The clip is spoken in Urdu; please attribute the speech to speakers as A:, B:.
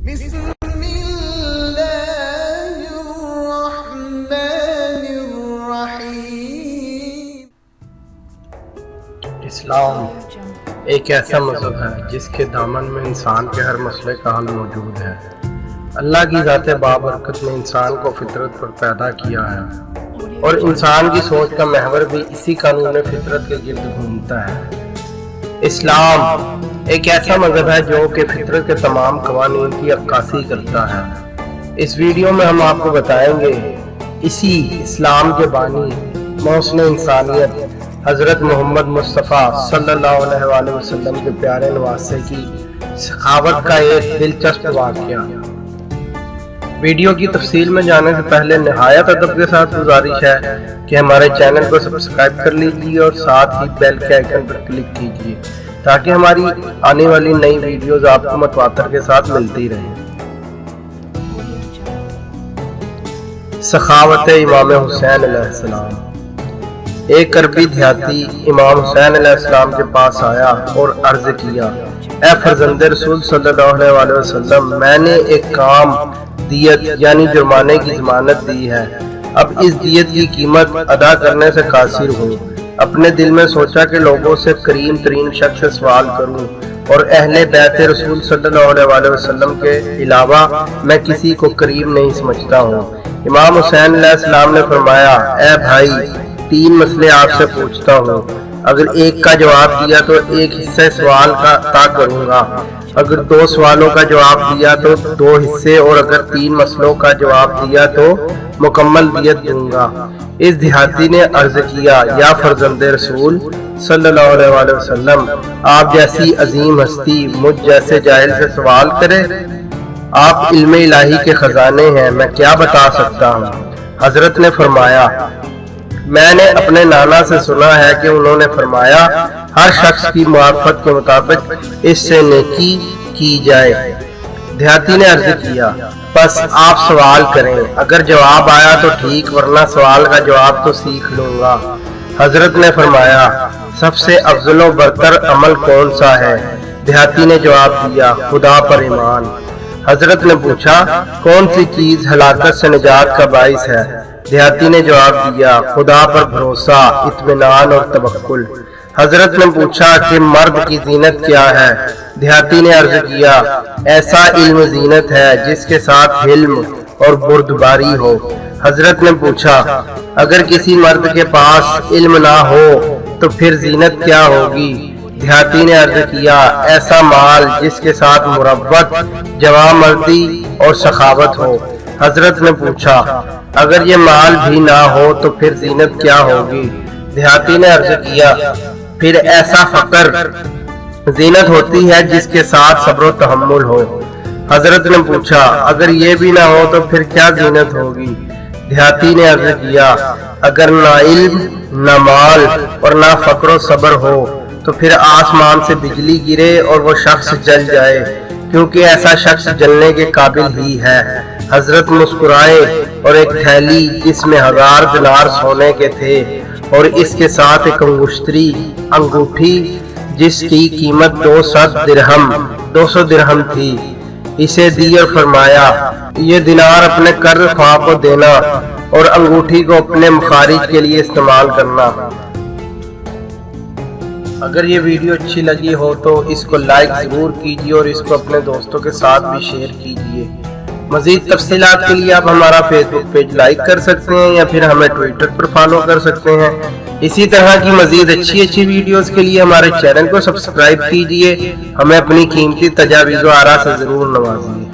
A: بسم اللہ الرحمن الرحیم۔
B: اسلام ایک ایسا مذہب ہے جس کے دامن میں انسان کے ہر مسئلے کا حل موجود ہے۔ اللہ کی ذات بابرکت نے انسان کو فطرت پر پیدا کیا ہے اور انسان کی سوچ کا محور بھی اسی قانون فطرت کے گرد گھومتا ہے۔ اسلام ایک ایسا مذہب ہے جو کہ فطرت کے تمام قوانین کی عکاسی کرتا ہے۔ اس ویڈیو میں ہم آپ کو بتائیں گے اسی اسلام کے بانی محسن انسانیت حضرت محمد مصطفیٰ صلی اللہ علیہ وآلہ وسلم کے پیارے نواسے کی سخاوت کا ایک دلچسپ واقعہ۔ ویڈیو کی تفصیل میں جانے سے پہلے نہایت ادب کے ساتھ گزارش ہے کہ ہمارے چینل کو سبسکرائب کر لیجیے اور ساتھ ہی بیل کے آئیکن پر کلک کیجیے تاکہ ہماری آنے والی نئی ویڈیوز آپ کو متواتر کے ساتھ ملتی رہیں۔ سخاوت امام حسین علیہ السلام۔ ایک عربی دیہاتی امام حسین علیہ السلام کے پاس آیا اور عرض کیا، اے فرزند رسول صلی اللہ علیہ وسلم، میں نے ایک کام دیت یعنی جرمانے کی ضمانت دی ہے، اب اس دیت کی قیمت ادا کرنے سے قاصر ہوں۔ اپنے دل میں سوچا کہ لوگوں سے کریم ترین شخص سے سوال کروں اور اہل بیت رسول صلی اللہ علیہ وسلم کے علاوہ میں کسی کو کریم نہیں سمجھتا ہوں۔ امام حسین علیہ السلام نے فرمایا، اے بھائی، 3 مسئلے آپ سے پوچھتا ہوں، اگر ایک کا جواب دیا تو ایک حصہ سوال کا عطا کروں گا، اگر 2 سوالوں کا جواب دیا تو 2 حصے، اور اگر 3 مسئلوں کا جواب دیا تو مکمل دیت دوں گا۔ اس دیہاتی نے عرض کیا، یا فرزند رسول صلی اللہ علیہ وسلم، آپ جیسی عظیم ہستی مجھ جیسے جاہل سے سوال کرے؟ آپ علم الہی کے خزانے ہیں، میں کیا بتا سکتا ہوں؟ حضرت نے فرمایا، میں نے اپنے نانا سے سنا ہے کہ انہوں نے فرمایا، ہر شخص کی معرفت کے مطابق اس سے نیکی کی جائے۔ دیہاتی نے عرض کیا، بس آپ سوال کریں، اگر جواب آیا تو ٹھیک، ورنہ سوال کا جواب تو سیکھ لوں گا۔ حضرت نے فرمایا، سب سے افضل و برتر عمل کون سا ہے؟ دیہاتی نے جواب دیا، خدا پر ایمان۔ حضرت نے پوچھا، کون سی چیز ہلاکت سے نجات کا باعث ہے؟ دیہاتی نے جواب دیا، خدا پر بھروسہ، اطمینان اور توکل۔ حضرت نے پوچھا کہ مرد کی زینت کیا ہے؟ دیہاتی نے عرض کیا، ایسا علم زینت ہے جس کے ساتھ حلم اور بردباری ہو۔ حضرت نے پوچھا، اگر کسی مرد کے پاس علم نہ ہو تو پھر زینت کیا ہوگی؟ دیہاتی نے عرض کیا، ایسا مال جس کے ساتھ مروت، جوانمردی اور سخاوت ہو۔ حضرت نے پوچھا، اگر یہ مال بھی نہ ہو تو پھر زینت کیا ہوگی؟ دیہاتی نے عرض کیا، پھر ایسا فقر زینت ہوتی ہے جس کے ساتھ صبر و تحمل ہو۔ حضرت نے پوچھا، اگر یہ بھی نہ ہو تو پھر کیا زینت ہوگی؟ دیہاتی نے عرض کیا، اگر نہ علم، نہ مال اور نہ فقر و صبر ہو تو پھر آسمان سے بجلی گرے اور وہ شخص جل جائے، کیونکہ ایسا شخص جلنے کے قابل ہی ہے۔ حضرت مسکرائے اور ایک تھیلی جس میں 1000 دینار سونے کے تھے اور اس کے ساتھ ایک انگوٹھی جس کی قیمت 200 درہم تھی، اسے دی اور فرمایا، یہ دینار اپنے قرض خواہ کو دینا اور انگوٹھی کو اپنے مخارج کے لیے استعمال کرنا۔ اگر یہ ویڈیو اچھی لگی ہو تو اس کو لائک ضرور کیجیے اور اس کو اپنے دوستوں کے ساتھ بھی شیئر کیجیے۔ مزید تفصیلات کے لیے آپ ہمارا فیس بک پیج لائک کر سکتے ہیں یا پھر ہمیں ٹویٹر پر فالو کر سکتے ہیں۔ اسی طرح کی مزید اچھی ویڈیوز کے لیے ہمارے چینل کو سبسکرائب کیجیے، ہمیں اپنی قیمتی تجاویز و آراء سے ضرور نوازیے۔